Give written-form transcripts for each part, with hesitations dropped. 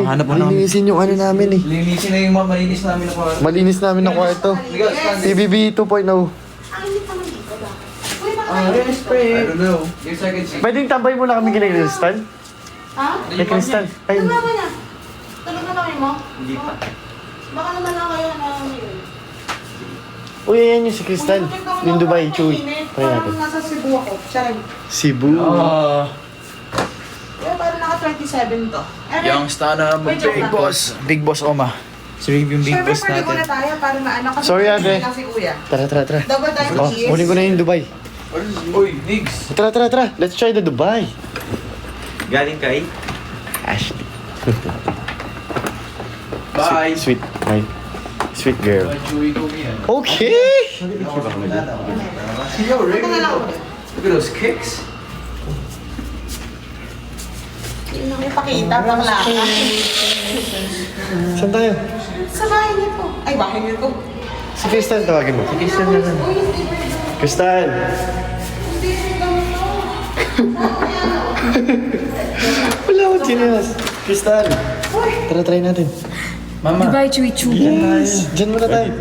hanap mo namin. Linisin yung ano namin eh. Linisin na yung mga malinis namin na kwarto. Malinis namin na kwarto. PBB 2.0. Spray. I don't know. Yes, I can see. Pwedeng tambay mo na kami kay Crystal? Ha? Kay Crystal. Ay, Tulog naman na. Tulog na kami mo? Hindi pa. Baka naman lang kayo na yun. uy, ayan yung si Crystal. Yung Dubai, Chewy. Try natin. Parang nasa Cebu ako. Charing. Cebu. Kaya parang naka 27 to. Yung star mo, Wait, joke Big lang. Boss. Big Boss Oma. Si Rave yung Big Siyempre, Boss pwede ko natin. na tayo para maano kasi. Sorry, ate. Kasi kuya. Tara. Double time Oh, cheese. kunin ko na yung Dubai. Uy, Nigs. Tara. Let's try the Dubai. Galing kay? Ashley. Bye. Sweet. Bye. Sweet girl. Chewy ko yan. Okay. See you, Rave. Ito na lang ako. Look at those kicks. Yun ang ipakita, bakla ka. Saan tayo? Sa bahay niyo po. Ay, bahay niyo po. Si Crystal, tawagin mo. Si Crystal na lang. Crystal! Wala akong chinelas. Crystal! Tara, try natin. Mama. Dubai, Chuichu. Yes! Diyan muna tayo.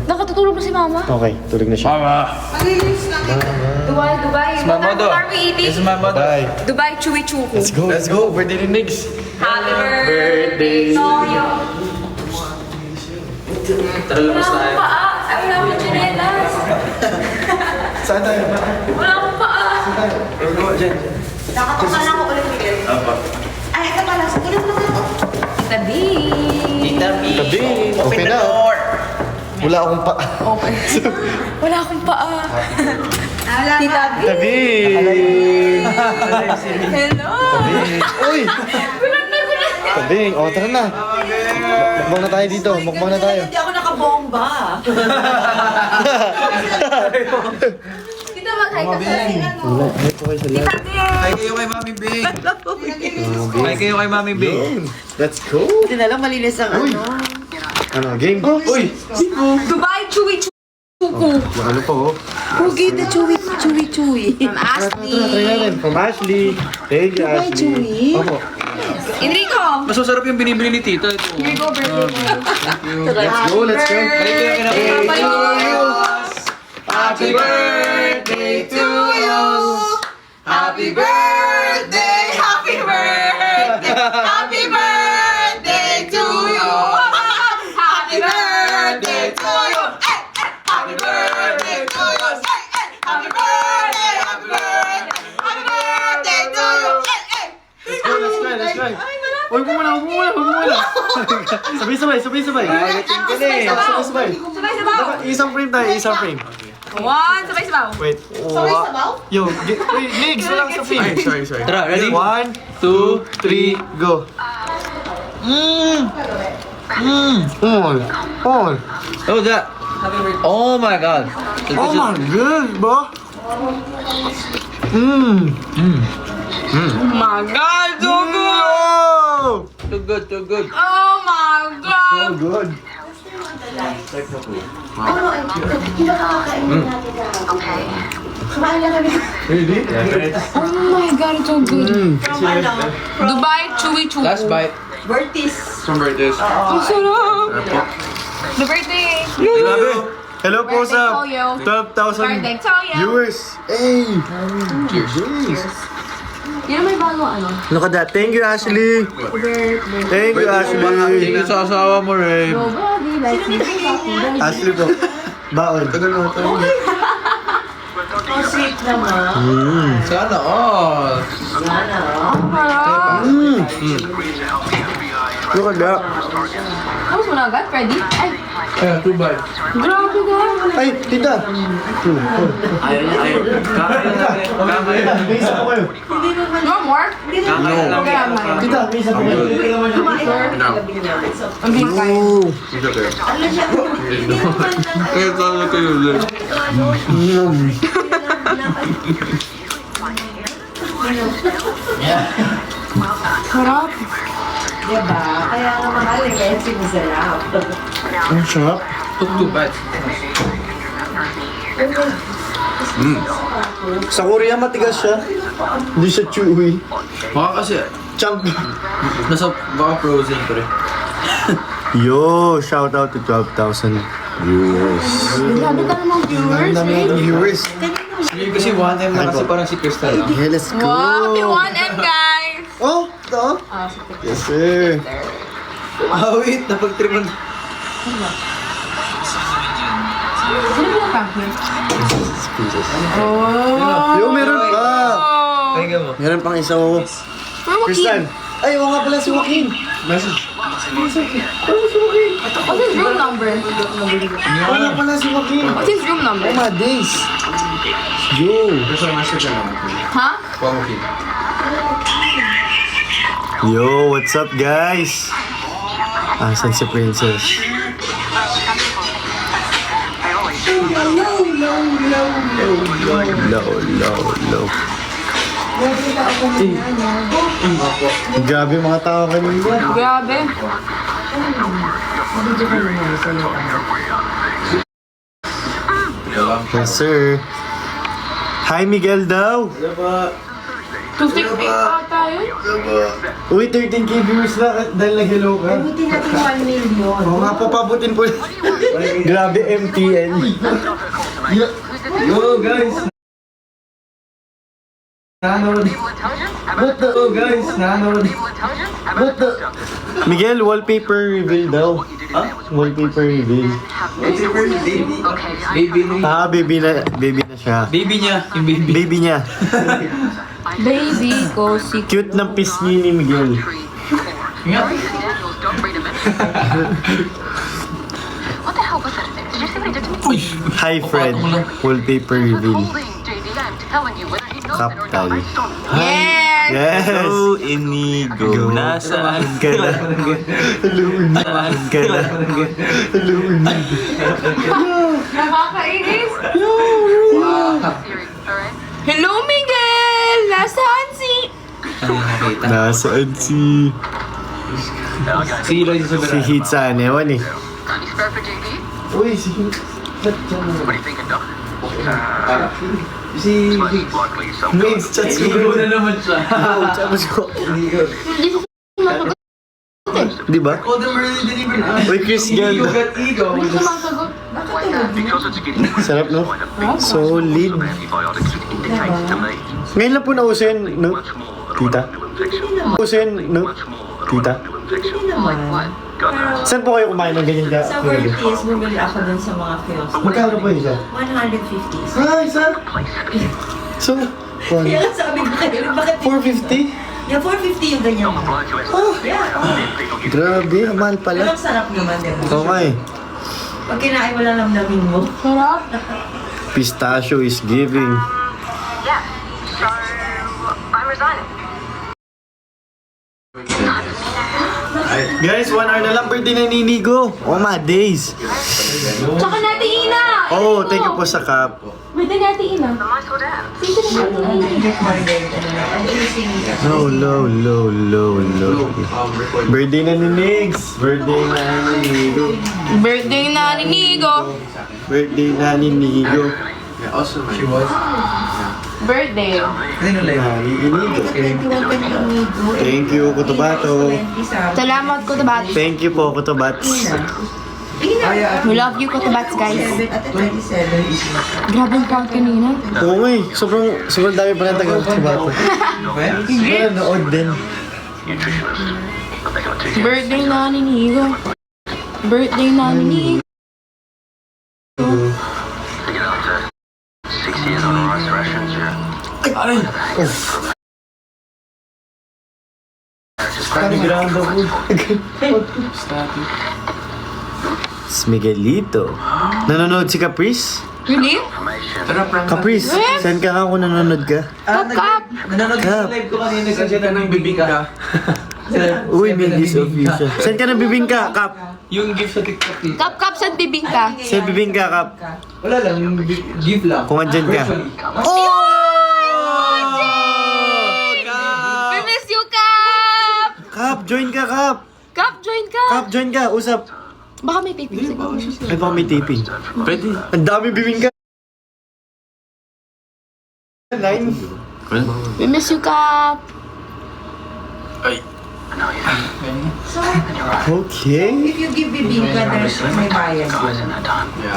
Nakatutulog na si Mama. Okay, tulog na siya. Mama. Malinis lang ito. Dubai. Mama do. What are we eating? This is my mother. Bye. Dubai, Chuichu. Let's go. Let's go. Birthday ni Nigs. Happy birthday to you. Tara, Wala labas akong tayo. paa. Ay, wala akong chinelas. Saan tayo? Wala akong paa. Nakapakala ko ulit, Miguel. Apa? Ay, ito pala. Ulit mo na. Tabi. Tita B. Tabi. Open Okay the na. door. Wala akong pa... Wala akong paa. Ala, Tita B. Tabi! Hello. Uy! Gulat na. Tabi! O, tara na. Mukbang na tayo dito. Mukbang na tayo. Hindi ako nakabomba. Tita, mag-hi ka sa Wala. Ay po kayo sa lahat. Hi kayo kay Mami Bing. Hi kayo kay Mami Bing. Let's go! Hindi na lang malinis ang ano. Ano, game? Uy! Dubai, Chuichu. Ano po? Pugi na chewy. From Ashley. Try natin. From Ashley. Thank you, Ashley. Opo. Enrico. Mas masarap yung binibili ni Tita. Ito. Enrico, birthday. Let's go, let's go. Happy birthday to you. Happy birthday! Happy birthday! Happy birthday to you! Happy birthday to you! Happy birthday to you! Happy birthday! Happy birthday! Happy birthday to you! Let's try. Uy, huwag mo muna. Sabay-sabay. Sabay-sabay. Sabay-sabay. Dapat isang frame tayo, isang frame. One, sabay-sabaw. Wait. Sabay sabaw? Yo, wait, Nigs, wala sa frame. Sorry. Tara, ready? 1, 2, 3, go. Oh, that. Oh my God. Oh my God, bro. Oh my God, so good. Too good. Oh my God. So good. Ready? Oh my God, so good. Dubai, Chuichu. Last bite. Bertis. Some birthdays. Ang sarap. The birthday. Grabe. Hello po Birthday sa to you. 12,000 Birthday to you. viewers. Hey! Cheers. Yan may bago ano. Look at that. Thank you, Ashley. Thank you, Ashley. Thank you sa asawa mo, Ray. Nobody likes me. Ashley po. Baon. Oh, sweet naman. Sana all. Look at that. Tapos mo na agad, Freddy? Ay, Too bad. grabe ka. Ay, tita. Tita, may isa po kayo. No more? No. Grabe. Tita, may isa po kayo. Ang bingkay. Oh. Kaya sana kayo, Ray. Sarap. Diba? Kaya nga mahal eh. Kaya sinasarap. Ang sarap. Too bad. Sa Korea matigas siya. Hindi siya chewy. Baka kasi, Champ. Nasa, baka frozen ko rin. Yo, shout out to 12,000 viewers. Grabe ka namang viewers, eh. Viewers. Sige kasi 1M na kasi parang si Crystal lang. Yeah, let's go. Wow, happy 1M, guys! Oh, ito. Yes, sir. Ah, wait, napag-tripan. Sino ba yung Oh! Yo, meron pa. Pahinga mo. Meron pang isa oh. Kristan. Ay, oo nga pala si Joaquin. Message. What's his room number? Oo nga pala si Joaquin. What's his room number? Oh my days. Yo. Gusto na message ka lang. Ha? Joaquin. Yo, what's up guys? Asan si Princess? Low. Grabe mga tao kanina. Grabe. Yes, sir. Hi, Miguel daw. 268 ata yun. Uy, 13k viewers na dahil nag-hello ka. Buti natin 1 million. Oo nga po, pabutin po. Grabe, MTN. Yo, guys! Nanood. What the? Yo, guys! Nanood. What the? Miguel, wallpaper reveal daw. Wallpaper reveal. Baby ni. Ah, baby na siya. Baby niya. Yung baby. Baby niya. Baby ko si... Cute ng pisngi ni Miguel. Nga. Uy! Hi, Fred. Wallpaper reveal. Kaptal. Yes! Yes! Hello, Inigo. Nasaan ka na? Hello, Nasaan ka na? Hello, Nakakainis! Hello, Miguel! Nasaan si... Ano yung nakita? Nasaan si... Si Lloyd sa Si Hit sa ewan eh. Uy, si Hit. Si... Mates, chat Igo na naman siya. Tapos ko. Hindi siya sumasagot. Di ba? Oh, the Merlin didn't even ask. Uy, Chris Gand. You got ego. Hindi siya sumasagot. Sarap, no? Solid. Ngayon lang po nauso yan, no? Tita? Nauso yan, no? Tita? Saan po kayo kumain ng ganyan ka? Sa Vertis, bumili ako dun sa mga kiosk. Magkano po isa? 150. Ah, isa? So, Kaya nga sabi ko kayo, bakit 450? yung 450 yung ganyan mo? Yeah. Grabe, ang mahal Pero pala. ang sarap naman, di ba? Oo nga eh. Pag kinain mo lang namnamin mo. Sarap. Pistachio is giving. Yeah. So, I'm resigning. Guys, 1 hour na lang birthday na ninigo. Oh my days. Tsaka natin Ina! Oh, thank you po sa cup. Birthday natin Ina. Nice or down? Sino na Low. Birthday na ni Nigs. Birthday na ni Nigo. Birthday na ni Nigo. Birthday na ni Nigo. She was. Birthday. Ano live? Na ni Nigo. 21 ka na amigo. Thank you, Kutubato. Salamat, Kutubats. Thank you po, Kutubats. We love you, Kutubats, guys. At 27. Grabe yung prank kanina. Oo nga eh, sobrang dami pa ng taga-Kutubato. Nanood din. Birthday na ni Nigo. Birthday na ni Nigo. Aray! Panigrando po. Miguelito. Nanonood si Caprice? Really? Pero prank Caprice, send ka kung nanonood ka. Kap! Nanonood ka sa live ko kanina kasi ng bibingka. Uy, may gifts official. Send ka ng bibingka, Kap. Yung gift sa TikTok eh. Kap, sa bibingka. Send bibingka, Kap. Wala lang, yung gift lang. Kung andyan ka. Virtually. Oh! We miss you, Kap! Kap, join ka, Kap. Kap, join ka! Kap, join ka. Usap. Baka may taping siguro. Ay, baka may taping. Pwede. Ang dami bibingka. 9. We miss you, Kap! Okay. If you give bibingka, there's may bayad yun.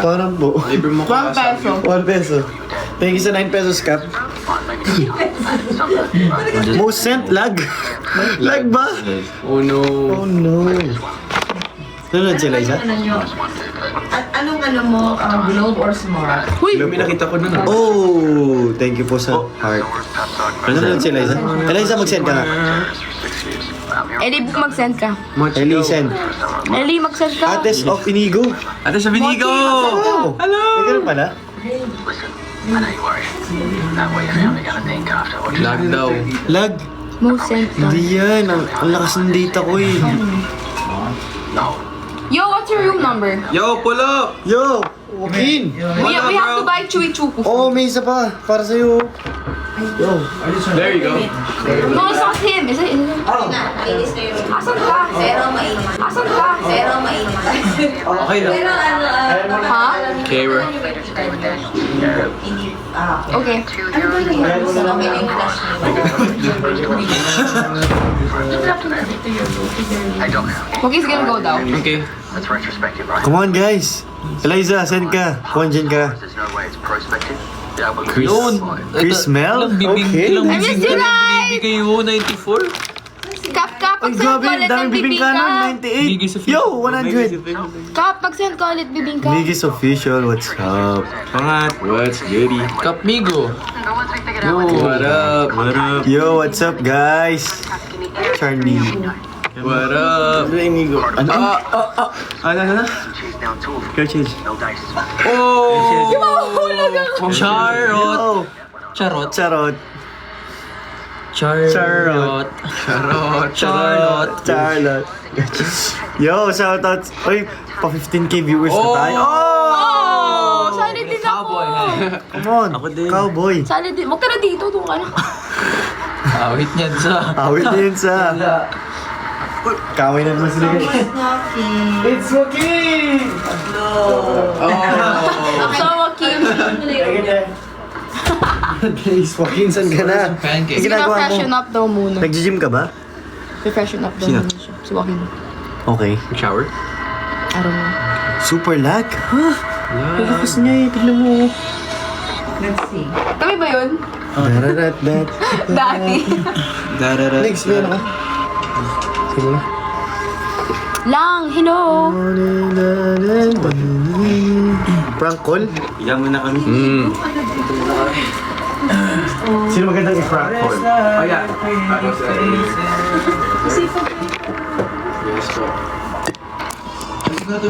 Parang po. Libre mo 1 peso. 1 peso. Thank you sa 9 pesos, Cap. Most sent lag. Lag ba? Oh no. Oh no. Nanonood sila isa? Anong mo, globe or smart? Uy! May nakita ko na. Oh, thank you po sa heart. Nanonood sila isa? Eliza, mag-send ka nga. Eli, mag-send ka. Eli, send. Eli, mag-send ka. Ates of Inigo. Ate sa Binigo! Oh, hello! May ganun pala? Lag daw. Lag. Most sent ka. Hindi yan. Ang lakas ng data ko eh. Yo, what's your room number? Yo, pull up! Yo! Joaquin! We have to buy chewy chuku. Oh, may isa pa. Para sa'yo. Yo. There you go. No, it's not him. Is it? Asan ka? Asan ka? Okay na. Ha? Kara. Okay. Joaquin's gonna go daw. Okay. Come on, guys. Eliza, send ka. Kuhan ka. Chris. Chris Mel? Okay. Ilang I miss you guys! binibigay yun? 94? Kap, Ay, pag-send grabe. ko ulit ng Daming bibingka nun. bibingka. 98. Yo, 100. Kap, pag-send ko ulit bibingka. Biggest official, what's up? Pangat. What's goody? Kapmigo. Yo, What up? What up? Yo, what's up, guys? Charlie. What up? Ano? Ano? Kerchage. Oh! Mahulog ako. Charot! Oh, Charot? charot. Charot. Charot. Charot. Charlotte. Yo, shoutout. Uy, pa 15k viewers na tayo. Oh! Solid din ako. Cowboy. Come on, Ako din. cowboy. Solid din. Huwag ka na dito. Doon ka na. Awit niyan sa... Awit din sa... Kaway na naman sila guys. It's Joaquin! So, Joaquin. Guys, Joaquin, saan ka na? Pancake. Ang Sige na, ginagawa freshen mo? up daw muna. Nag-gym ka ba? Freshen up daw Sino? muna siya. Si Joaquin. Okay. Shower? I don't know. Super lag? Huh? Lakas niya eh, tignan mo. Let's see. Kami ba yun? Dararat, dat. Dati. Next, may ano ka? Sige. Lang, hello. Prank call? Ilang mo na kami. Sino magandang i-prank call? Oh yeah.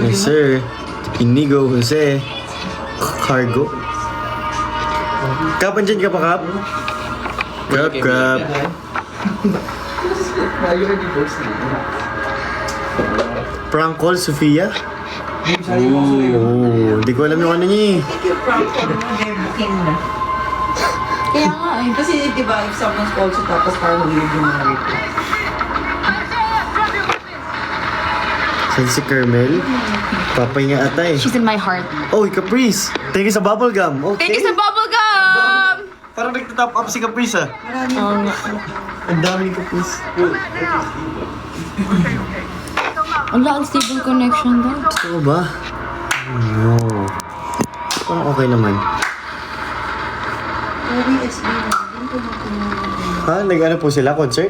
Yes, sir. Inigo, Jose. Cargo. Kap, andyan ka pa, Kap? Kap, Kap. Prank call, Sofia? Oh, hindi ko alam yung ano niya eh. Thank you, Frank. May booking na. Kaya nga eh. Kasi di ba, if someone's called you tapos parang weird yung mga rito. Saan si Carmel? Papay nga ata eh. She's in my heart. Oh, Caprice. Thank you sa bubblegum. Okay. Thank you sa bubblegum! Parang nagtatop up si Caprice ah. Oo nga. Ang daming Caprice. Wala, unstable connection daw. Gusto ko ba? No. Parang okay naman. OBSB na. Hindi ko makuha. Ha? Nag-ano po sila? Concert?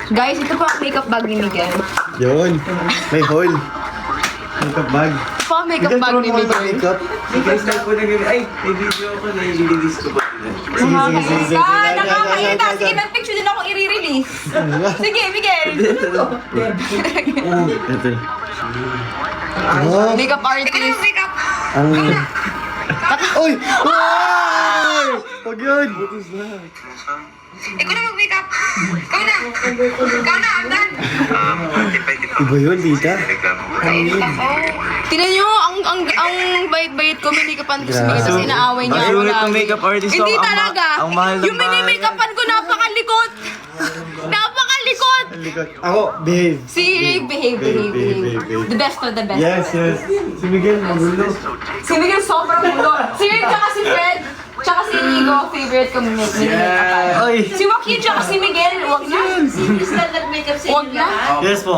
Guys, ito po ang makeup bag ni Miguel. Yun. May hole. Makeup bag. Ito po ang makeup bag ni Miguel. Makeup. Guys, po ay, may video ako na i-release ko pa. Sige. Ah, nakakaita. Sige, nag-picture din akong i-release. Sige, Miguel. Ito. Oh, Makeup artist. ang... Uy! Uy! Huwag yun! Ikaw na mag-makeup. Ikaw na. Ikaw na, I'm done. Iba yun, tita. Tingnan nyo, ang bait-bait ko, may makeupan ko si Miguel, tapos inaaway niya Ang ako unit ng lagi. makeup artist ko, Hindi ang talaga. ang mahal ng Yung mini-makeupan ko, napakalikot. Napakalikot. Ako, behave. Si behave. The best of the best. Yes. Si Miguel, magulo. Si Miguel sobrang gulo. Si Rick tsaka si Fred, Tsaka si Nico, favorite ko minimake-up. Ay! Si Joaquin tsaka si Miguel, wag na. Si Crystal nag-makeup sa Wag inyo na. lahat. Yes po.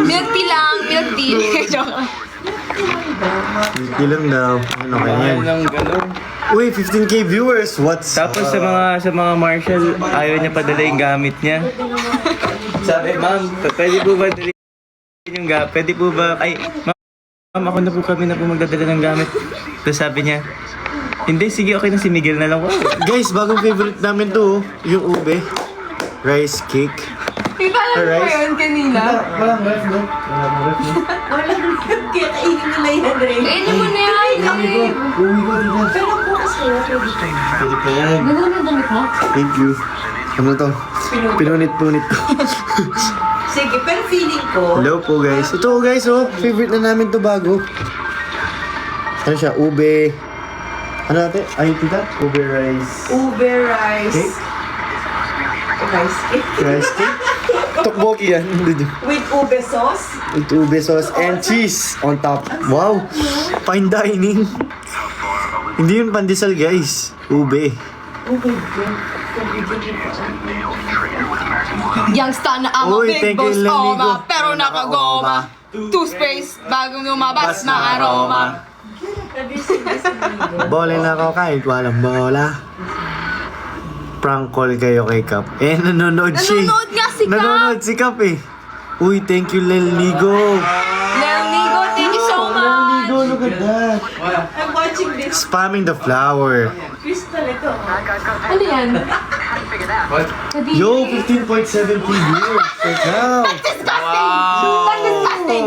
Milk tea lang, milk tea. Joke lang. Hindi lang daw. Ano kaya yan? Ng gano'n. Uy, 15k viewers! What's Tapos sa mga Marshall, ayaw niya padala yung gamit niya. Sabi, ma'am, pwede po ba dalhin yung gamit? Pwede po ba, ay, ma'am, ako na po kami na po magdadala ng gamit. Tapos sabi niya, hindi, sige, okay na si Miguel na lang. Wow. Guys, bagong favorite namin to, yung ube. Rice cake. Di ba alam mo yun kanina? Walang ref, no? Walang ref, no? Wala kaya kainin nila yan, Ray. Kainin mo na yan. Uwi ko dito. Pero bukas kayo, pwede kayo. Pwede pa yan. Ganda naman yung damit mo. Thank you. Ano to? Pinunit-punit ko. Sige, pero feeling ko, Hello po guys. Ito guys, oh. Favorite na namin to bago. Ano siya? Ube. Ano natin? Ay, tita? Ube rice. ube rice. Cake? Rice cake. Rice cake? Tokboki yan. With ube sauce. With ube sauce and cheese on top. Wow! Fine dining. Hindi yun pandesal guys. Ube. Ube drink. Youngsta na ang Uy, big thank you, boss Lenigo. oma, pero nakagoma. Toothpaste, bagong lumabas na aroma. Bowling na ako kahit walang bola. Prank call kayo kay Kap. Eh, nanonood siya. Nanonood nga si Kap. Nanonood si Kap eh. Uy, thank you, Lenigo. Lenigo, thank you so much. Lenigo, look at that. I'm watching this. Spamming the flower. Crystal, ito. Ano yan? Yo, 15.7k viewers. Check out. Disgusting! That's disgusting!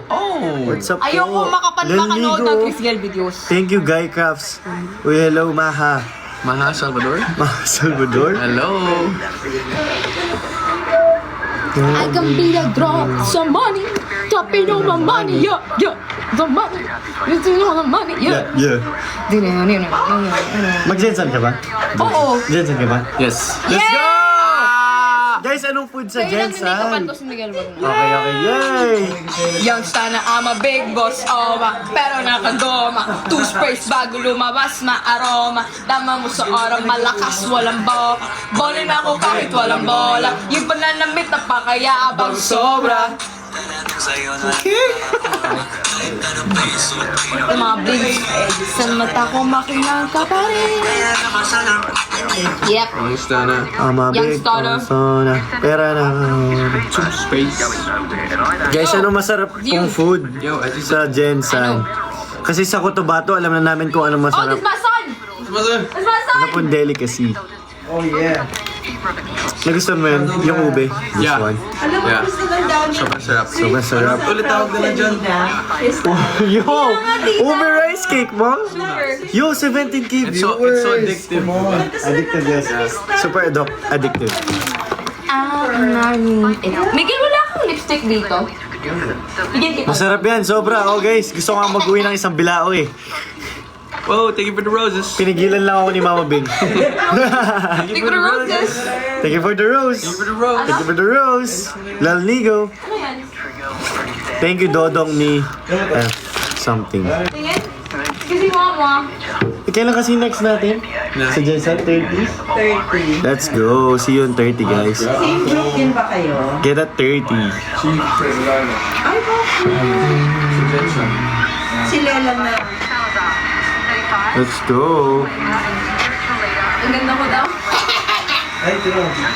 Oh. What's up Ayoko po? makapanood ng Lenigo. Crisgel videos. Thank you, Guy Crafts. Uy, hello, Maha. Maha Salvador? Maha Salvador. Hello! I can be a drop some money, dropping on my money, yeah, yeah, the money, it's all the money, yeah. Yeah. Mag-Jensen ka ba? Oo. Jensen ka ba? Yes. Let's go! Guys, anong food sa Kaya lang hindi ka pa Jensen? to si Miguel wag na. Okay, yay! Youngsta na I'm a big boss, pero nakagoma. Toothpaste bago lumabas, ma-aroma. Dama mo sa orang malakas, walang bola. Bowling ako kahit walang bola. Yung pananamit na pakayabang sobra. Yung mga bigs, sa mata ko makinang ka pa rin. Yep. Kamusta na? I'm a big Youngster na. persona. Pera na. Space. Guys, anong masarap kong food Yo, I just... sa Jensen? Kasi sa Cotabato, alam na namin kung anong Oh, masarap. this my son! This my son! Ano pong delicacy? Oh, yeah. Nagustuhan mo yun? Yung ube? This Yeah. one? Alam mo, Yeah. gusto ng dami. Sobrang sarap. Sobrang sarap. Ulit tawag na lang dyan. Yo! Ube rice cake, mom? Yo, 17k It's viewers! so addictive. Come on. Addictive, yes. Super addictive. Miguel, wala akong lipstick dito. Bigyan kita. Masarap yan, sobra. Oh guys, gusto ko nga mag-uwi ng isang bilao eh. Oh, thank you for the roses. Pinigilan lang ako ni Mama Bing. Thank you for the roses. Thank you for the rose. For the rose. Thank you for the rose. Lalnigo. Ano yan? Thank you, Dodong ni... something. Tingin? Kasi mama. Kailan kasi next natin? Sa Jensen, 30? 30. Let's go. See you on 30, guys. Same group din ba kayo? Get at 30. Ay, bakit? Sila lang na. Let's go. Ang ganda ko daw.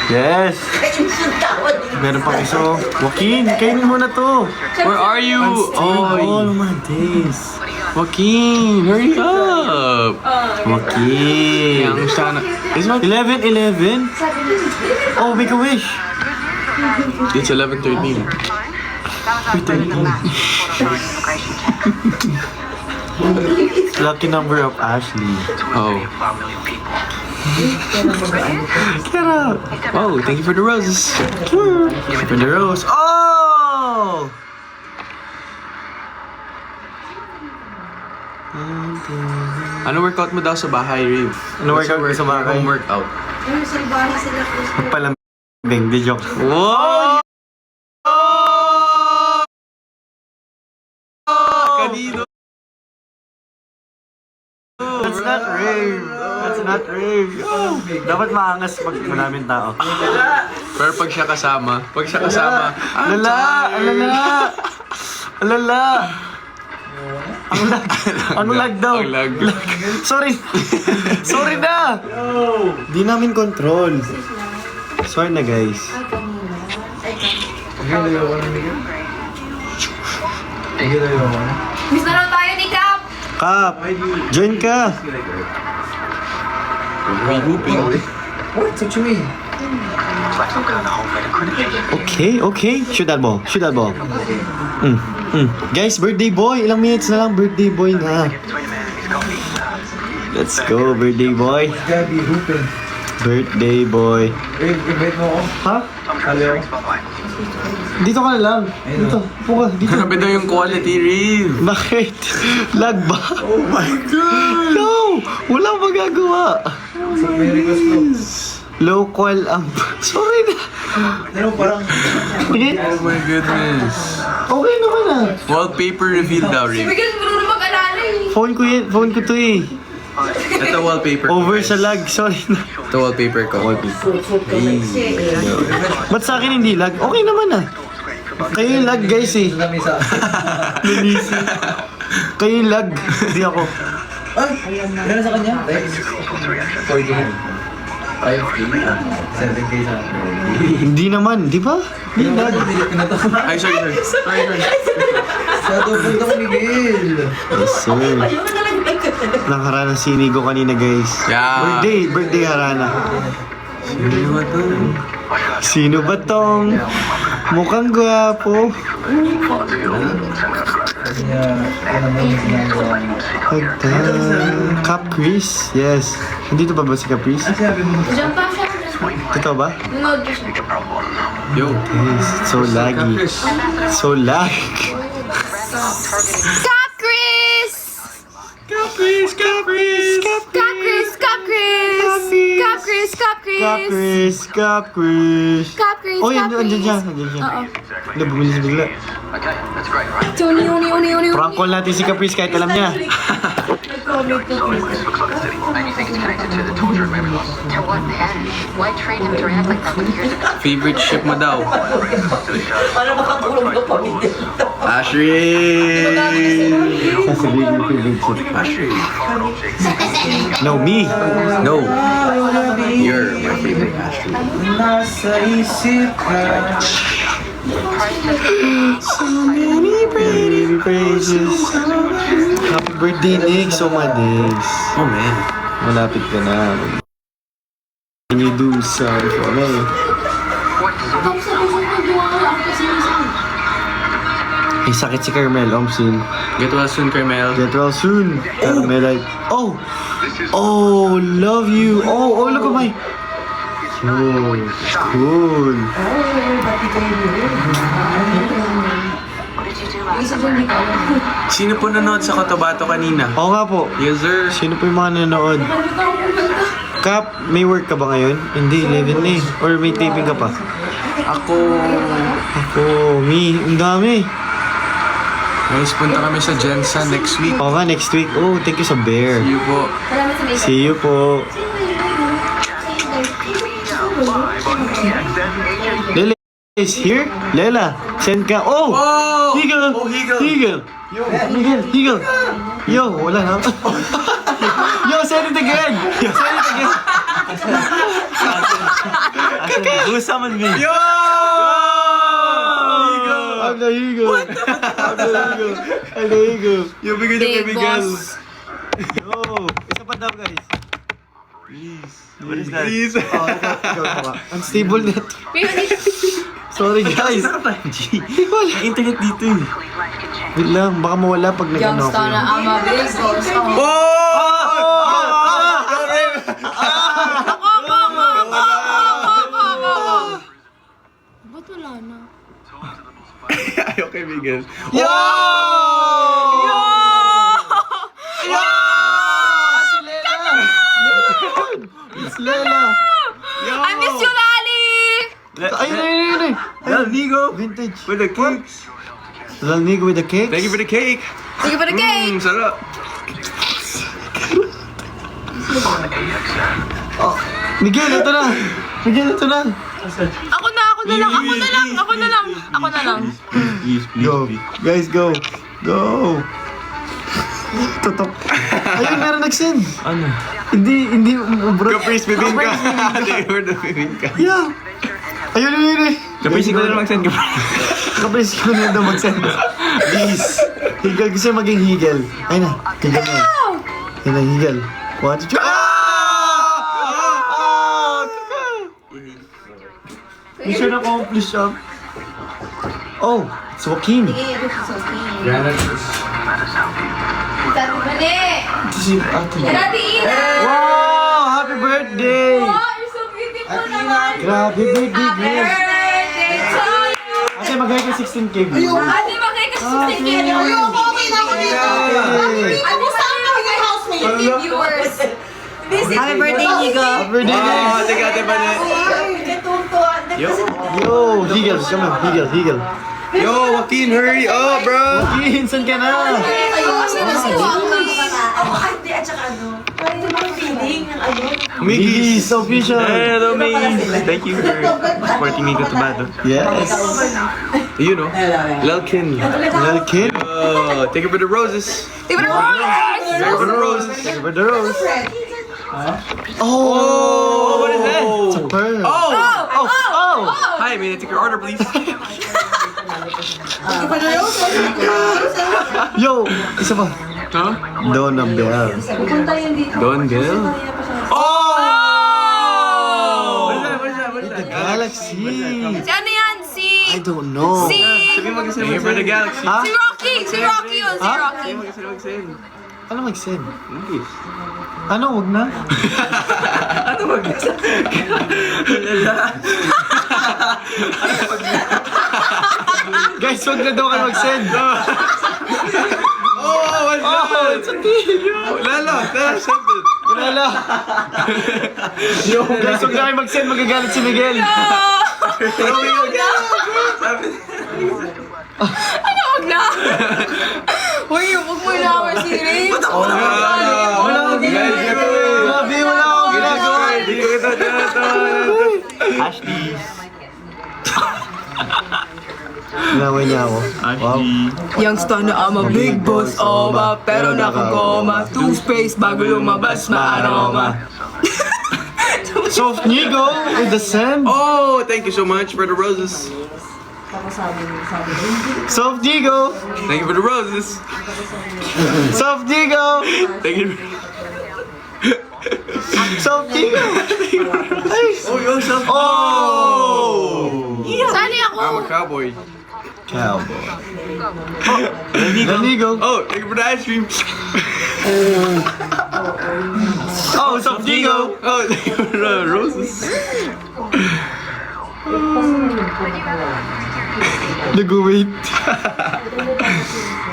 Yes. Ay, yung tawa din. Meron pang iso. Joaquin, kainin mo na to. Where are you? All my days. Joaquin, hurry up. Joaquin. Kamusta na? Is my... 11:11? Oh, make a wish. It's 11:13. Lucky number of Ashley. Oh. Get out. Oh, thank you for the roses. For the rose. Oh! Ano workout mo daw sa bahay, Riv? Ano workout ko sa bahay? Home workout. Ay, salbahe sila. Palambing, di joke. Wow! Kanino? not rave. That's not rave. Dapat maangas pag maraming tao. Pero pag siya kasama, Alala! Alala! Alala! Ang lag daw. Ang lag. Sorry. Sorry na. Di namin control. Sorry na guys. Miss na lang tayo ni Cap! Kap, join ka. Okay. Shoot that ball. Guys, birthday boy. Ilang minutes na lang, birthday boy na. Let's go, birthday boy. Birthday boy. invite mo ako. Ha? Hello. Dito ka na lang. Dito. Upo ka. Dito. Grabe daw yung quality, Reeve. Bakit? Lag ba? Oh my God! No! Walang magagawa. May request ko. Local amp. Sorry na. Ano parang... Sige. Oh my goodness. Okay naman ah. Wallpaper reveal daw, Reeve. Bigyan mo rin mag-alala eh. Phone ko to eh. Ito wallpaper ko, Over guys. sa lag. Sorry na. Ito wallpaper ko. Ba't sa akin hindi lag? Okay naman ah. Kayo yung lag guys eh. Nanisi. Kayo yung lag. Hindi ako. Gano'n sa kanya? Thanks. 4K. 5K? 7K sa Hindi naman. Di ba? Hindi lag. Ay, sorry. Sa punta ko, Miguel. Yes sir. Nang Harana sinigo kanina guys. Yeah. Birthday Harana. Sino ba to? Sino ba tong mukhang gwapo? Cap Chris? Yes. Nandito pa ba si Cap Chris? Diyan pa siya. Totoo ba? Nanood pa siya. Yo. Yes. So laggy. So lag. Cap Chris! Cap Chris! Cap Chris. Oh, andyan siya. Oo. Wala, bumilis bigla. Uni. Prank call natin si Cap Chris kahit alam niya. To what end? Why train him to react like that when years ago? Favorite ship mo daw? Ashley! Sasabihin mo favorite ship. Ashley. No, me. No. You're my favorite Ashley. Nasa isip ka. So many pretty faces. Happy birthday, Nick. So madis. Oh man. Malapit ka na. Can you do some for me? Tapos sabi ko nagawa ko ako kasi minsan. May sakit si Carmel, Omsin. Get well soon, Carmel. Get well soon. Carmelite. Oh! Oh, love you. Oh, look at my... Oh, cool. Sino po nanood sa Cotabato kanina? Oo nga po. Yes, sir. Sino po yung mga nanood? Kap, may work ka ba ngayon? Hindi, 11 na eh. Or may taping ka pa? Ako... Ang dami. Guys, punta kami sa Jensa next week. Oo nga, next week. Oh, thank you sa bear. See you po. Salamat sa makeup. See you po. Lela is here? Lela, send ka. Oh! Oh! Higel! Oh, Higel! Higel! Higel! Yo, wala na. Yo, send it again! Send it again! Who summoned me? Yo! I'm the Higel! I'm the Higel! Yo, bigay niyo kay Big Miguel. boss. Yo! Isa pa daw, guys. What is that? Please. Oh, ikaw. Unstable net. Sorry, guys. Wala. Internet dito eh. Wait lang, baka mawala pag nag-ano ako. Youngster na ama big boss. Ba't wala na? Ayaw kay Miguel. Yo! Yo! Yo! Si Lela! It's Lela! I miss you, Lali! Ayun. Nigo. Vintage. With the cakes. Lalnigo with the cakes. Thank you for the cake. Sige pa the cake! Sarap. Oh, Miguel, ito na. Miguel, ito na. Ako na lang. Go. Guys, go. Go. Tutok. Ayun, meron nag-send. Ano? Hindi, bro. Caprice, bibing ka. Word of bibing ka. Yeah. Ayun. Caprice, ikaw na lang mag-send ka. Caprice, ko na daw mag-send. Please. Higel, gusto niya maging higel. Ayun na. Higel na. Ayun na, higel. 1, 2, 3. Mission accomplished, ah. Oh, it's Joaquin. Dati mali! Dati Ina! Wow! Happy birthday! Oh, you're so beautiful naman. Grabe, birthday, Happy Grace. birthday to you. Ate, mag-high ka 16K. Ate, magay ka sa tingin. Okay na ako dito! Ano saan na yung housemate? Viewers. Happy birthday, Nigo! Happy birthday, guys! Teka, ba na? Yo, higel, come on, higel. Yo, Joaquin, hurry up, bro! Joaquin, saan ka na? Miggy's official. Hello, Miggy's. Thank you for supporting me, Cotabato. Yes. You know, Lelkin. Little kid. Oh, thank you for the roses. Thank you for the Thank you for the roses. For the rose. Oh, what is that? It's a pearl. Oh! Hi, may I take your order, please? Yo, isa pa. Huh? Donna Bell. Don Bell? Oh! What's The that? Galaxy. Si ano yan? I don't know. Si Thank you for the galaxy. Ha? Rocky yun. Si Rocky. Ano mag-send? Nice. Ano, wag na? Guys, wag na daw kayo mag-send. Oh, what's that? It's a Lala, send it. Wala. Yo, guys, wag na kayo mag-send. Magagalit si Miguel. Ano, wag na? Uy, wag mo na ako series. Wala akong ginagawa. Grabe, wala akong ginagawa. Ashley. Naway niya ako. Wow. Youngster na I'm a big boss, pero nakagoma. Two-space bago lumabas, ma-aroma. Soft Nigo with the send. Oh, thank you so much for the roses. Soft Nigo. Thank you for the roses. Soft Nigo. Thank you. Soft Nigo. Oh, you're so. Oh. Sali ako. I'm a cowboy. Cowboy. Nigo. Oh, thank you for the ice cream. Oh, Soft Nigo. Oh, thank you for the roses. Nag-wait.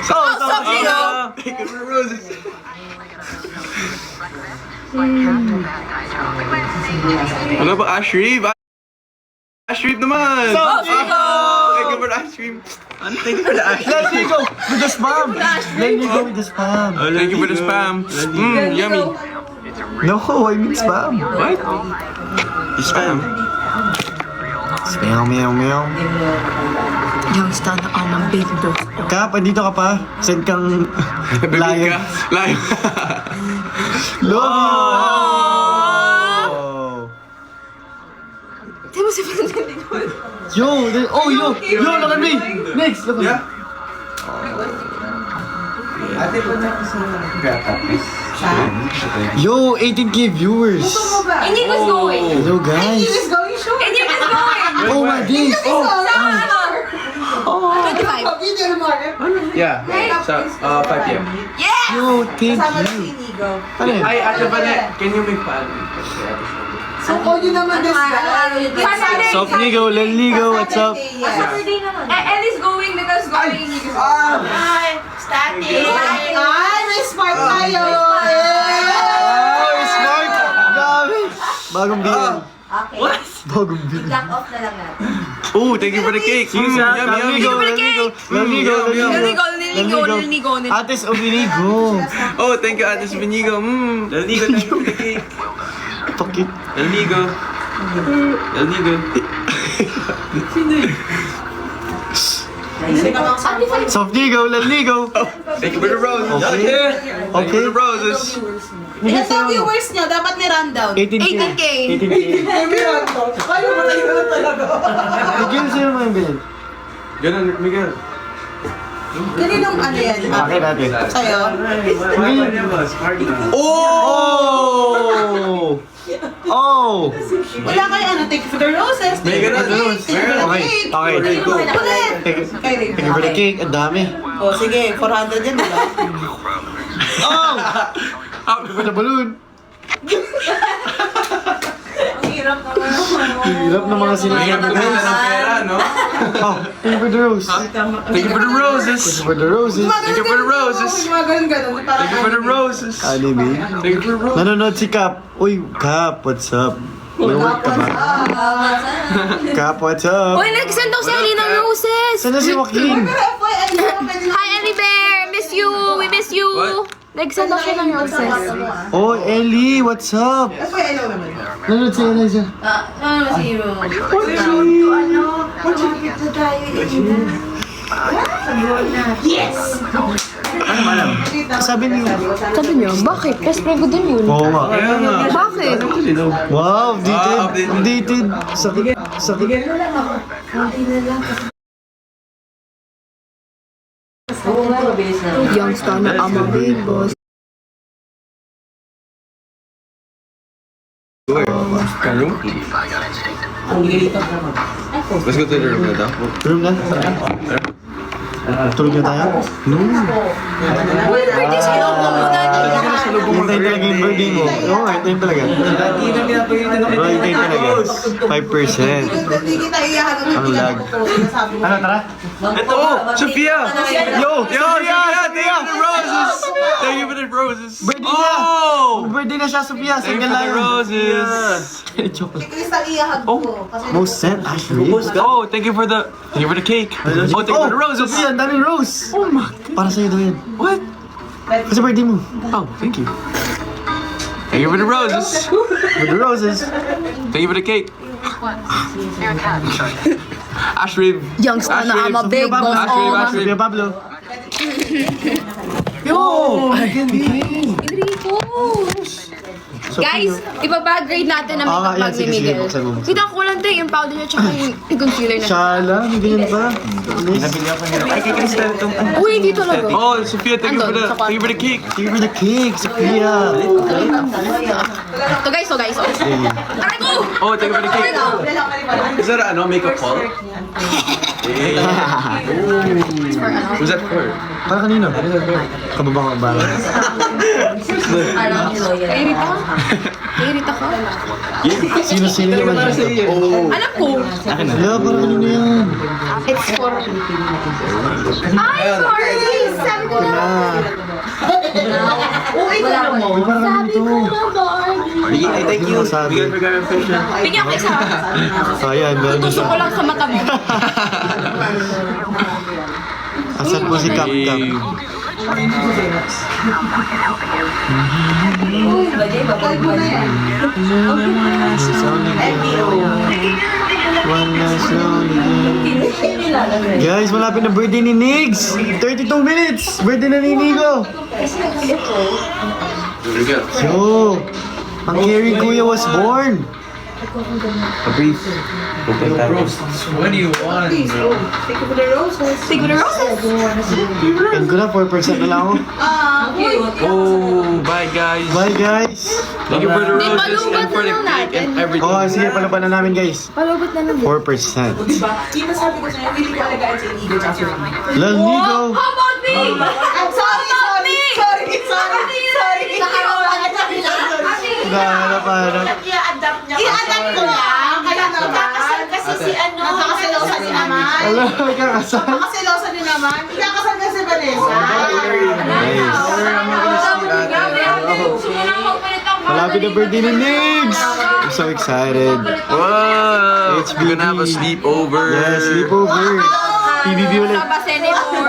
Oh, Soft Nigo. Thank you for the roses. Ano ba, Ashrif? Ashrif naman! Soft Nigo. Thank you for the ice cream. Ano, thank you for the ice cream? Let me go with the spam. Let me go with the spam. Thank you for the spam. Yummy. No, I mean spam. What? Spam. Meow, meow. Youngster na I'm a big boss. Kap, andito ka pa. Send kang Bibig lion. ka? Lion. Love Di mo si Fernando ko. you. Yo, look at me. Next, look at me. Yo, 18K viewers. Inigo's going. Hello, guys. Inigo's going. Oh my days. 25. Yeah. So, 5 p.m. Yeah! Yo, thank you. Ano yun? Ay, Ate Vanet, can you make fun? Soft Nigo, Lel Nigo, what's up? Ellie's going because going. Oh, smart! Grabe! Bagong BL. Okay. Bagong BL. Black off na lang natin. Oh, thank you for the cake. Yummy, Yummy. Lel Nigo, Lel Nigo, Lel Nigo, Lel Nigo. Illegal, Lelnigo. Ates Ominigo. Oh, thank you, Ate Benigo. Lelnigo, thank you for the cake. Pakit. Lelnigo. Lelnigo. Softnigo, Lelnigo. Thank you for the roses. Okay. Thank you for the roses. Ilan daw viewers nyo? Dapat may rundown. 18K. 18K. 18K. Ayaw mo tayo na talaga. Miguel, sino mo yung bilhin? Ganun, Miguel. Kaninong ano yan? Akin natin. Sa'yo? Oh! Oh! Wala kayo ano, thank you for the roses. May ganun, Okay, okay. Ulit. Kay Ray. Thank you for the cake. Ang dami. O sige, 400 yan, diba? Oh! Thank you for the balloon. Hirap ng mga sinasabi. ng pera, no? Oh, thank you for the rose. Thank you for the roses. Thank you for the roses. Thank you for the roses. Ganun. Thank you for the roses. Anime. Thank you for the roses. Nanonood si Cap. Uy, Cap, what's up? May work ka ba? Cap, what's up? Uy, nag-send daw si Ellie ng roses. Saan na si Joaquin? Hi, Ellie Bear. Miss you. We miss you. What? Nag-send daw siya ng roses. Oh, Ellie, what's up? Nanonood si Eliza. Sabi niyo. Sabi niyo, bakit? Best friend ko din yun. Oo nga. Bakit? Wow, updated. Updated. Sakit. Sakit. Youngster na ama big boss. Let's go to the room na. Tulog na? Tulog na tayo? No. Uy, birthday sa'yo ko muna. Hintayin talaga yung birthday mo. Oo nga, hintayin talaga. Bro, hintayin talaga. 5%. Hindi kita iyahan. Ang lag. Ano, tara? Ito! Oh! Sophia! Yo! Sophia! Thank you for the roses! Thank you for the roses! Birthday niya! Oh! Birthday na siya, Sophia. Thank Single you for lang the yun. roses! Joke. Si Crystal iyahan ko. Kasi Most sent, Ashley. Oh, thank you for the cake. Oh, thank you for the roses. Sophia, ang daming rose. Oh my. Para sa'yo daw yan. What? Kasi birthday mo. Oh, thank you. Thank you for the roses. With the roses. Thank you for the cake. Ashrib. Youngster na ama big boss. Ashrib. Sophia Pablo. Yo! Enrico! Guys, ibabag-grade natin ang makeup yan, bag ni sige, sige, Miguel. buksan mo. Hindi ako lang tayo, yung powder niya tsaka yung concealer na. Shala, may ganyan pa. Ay, kay Crystal itong... Uy, hindi talaga. Oh, Sophia, thank you for the cake. Thank you for the cake, Sophia. To guys. Aray ko! Oh, thank you for the cake. Is that a makeup call? Who's that for? Para kanino? Kababang ba? Irita ka? Sino naman siya? Oh. Alam ko. Wala, para kanino yan? It's for... Ay, sorry! Sabi ko na. uwi ko na mo. Uy, para kanino to? Ay, thank you. Sabi. Bigyan mo kami fashion. Bigyan ko isa. Ayan, meron Tusok ko siya. lang sa mata mo. Asan po si Cap Cap? Guys, malapit na birthday ni Nigs! 32 minutes! Birthday na ni Nigo! Yo! Ang caring kuya was born! A brief. What do you want? Thank you for the roses. Take the roses. And ko na, 4% na lang ako. Oh, bye guys. Bye guys! Thank you for the Di, roses and for the palubat na lang cake and natin. everything. Oh, sige, palaban na namin guys. Palubot na lang. 4%. Diba? Kita sabi ko sa'yo, hindi ko alagaan sa inigo tsaka sa inigo. Lal Nigo! How about me? I'm sorry. Nahanap. I-adapt ko lang. Kaya nakakasal kasi si ano. Nakakaselosa si Aman. Wala, magkakasal. Nakakaselosa din naman. Ikakasal na si Vanessa. Malapit na birthday ni Nigs! I'm so excited. Wow! It's We're gonna have a sleepover. Yes, sleepover. PBB ulit. Saba Senator.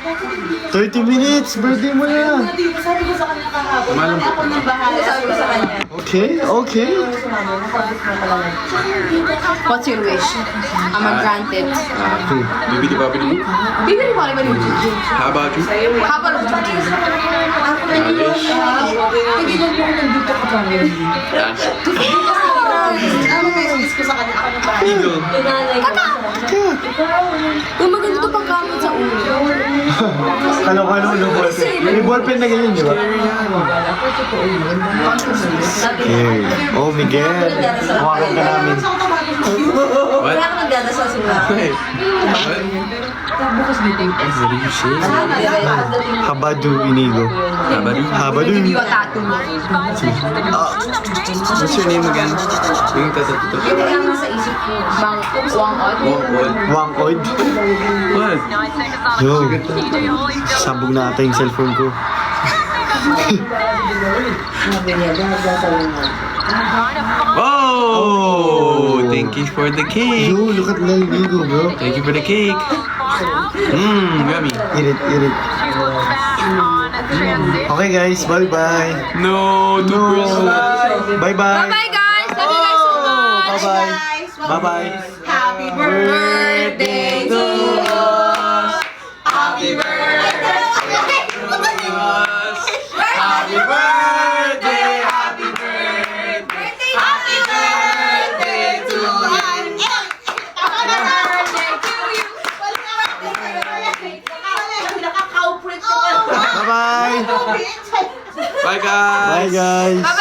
30 minutes! Birthday mo na! Sabi ko sa kanya kahapon, ako nang bahala. Sabi ko sa kanya. Okay. What's your wish? I'm granted. Bibili ba bili? Bibili ko rin ba yung Juju? How about you? Habang Juju. Hindi lang po nandito ka pa rin. Ano message ko sa kanya, ako nang bahala. Eagle. Yung maganda pang gamit sa ulo. Kalo-kalo ulo ballpen. May ballpen na ganyan, di ba? Okay. Oh, Miguel. Hawakan ka namin. What? Kaya ako nagdadasal sa mga. Wait. What? Bukas meeting. What do you say? Habadu Inigo. Habadu. Give you a tattoo. What's your name again? Yung tattoo. Hindi lang nasa isip ko. Wang odd. What? Wangkoid. What? Yo. Sabog na ata yung cellphone ko. Oh! Thank you for the cake. Yo, look at Lil Inigo, bro. Thank you for the cake. Yummy. Eat it. Okay guys, bye-bye. No, toothbrush. Bye-bye. Bye guys! Love you guys so much! Bye-bye. Bye-bye. Happy birthday to us. Happy birthday. Happy birthday, happy birthday. Happy birthday to us. Ako na birthday to you. Nakaka-print ko. Bye-bye. Bye guys. Bye guys. Bye